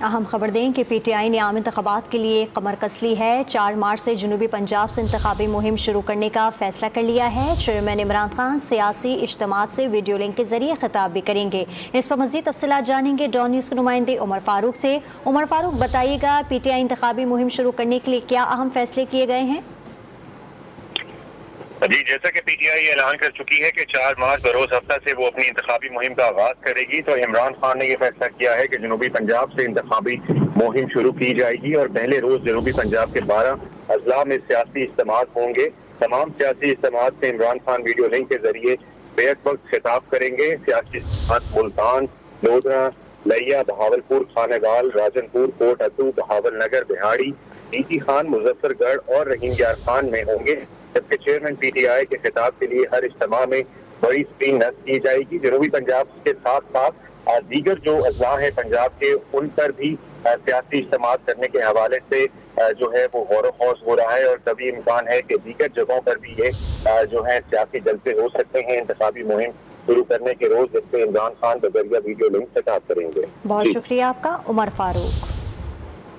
اہم خبر دیں کہ پی ٹی آئی نے عام انتخابات کے لیے کمر کس لی ہے۔ 4 مارچ سے جنوبی پنجاب سے انتخابی مہم شروع کرنے کا فیصلہ کر لیا ہے۔ چیئرمین عمران خان سیاسی اجتماعات سے ویڈیو لنک کے ذریعے خطاب بھی کریں گے۔ اس پر مزید تفصیلات جانیں گے ڈان نیوز کے نمائندے عمر فاروق سے۔ عمر فاروق، بتائیے گا پی ٹی آئی انتخابی مہم شروع کرنے کے لیے کیا اہم فیصلے کیے گئے ہیں؟ جی، جیسا کہ پی ٹی آئی اعلان کر چکی ہے کہ 4 مارچ بروز ہفتہ سے وہ اپنی انتخابی مہم کا آغاز کرے گی، تو عمران خان نے یہ فیصلہ کیا ہے کہ جنوبی پنجاب سے انتخابی مہم شروع کی جائے گی اور پہلے روز جنوبی پنجاب کے 12 اضلاع میں سیاسی اجتماعات ہوں گے۔ تمام سیاسی اجتماعات سے عمران خان ویڈیو لنک کے ذریعے بیک وقت خطاب کریں گے۔ سیاسی اجتماعات ملتان، لودھرا، لیا، بہاولپور، خانگال، راجن پور، کوٹ ادو، بہاول نگر، بہاڑی، ڈی ٹی خان، مظفر گڑھ اور رحیم یار خان میں ہوں گے، جبکہ چیئرمین پی ٹی آئی کے خطاب کے لیے ہر اجتماع میں بڑی اسکرین نصب کی جائے گی۔ جنوبی پنجاب کے ساتھ ساتھ دیگر جو اضلاع ہیں پنجاب کے، ان پر بھی سیاسی اجتماعات کرنے کے حوالے سے جو ہے وہ غور و خوض ہو رہا ہے، اور کبھی امکان ہے کہ دیگر جگہوں پر بھی یہ جو ہے سیاسی جلسے ہو سکتے ہیں انتخابی مہم شروع کرنے کے روز، جس پہ عمران خان بذریعہ ویڈیو لنک خطاب کریں گے۔ بہت شکریہ آپ کا عمر فاروق۔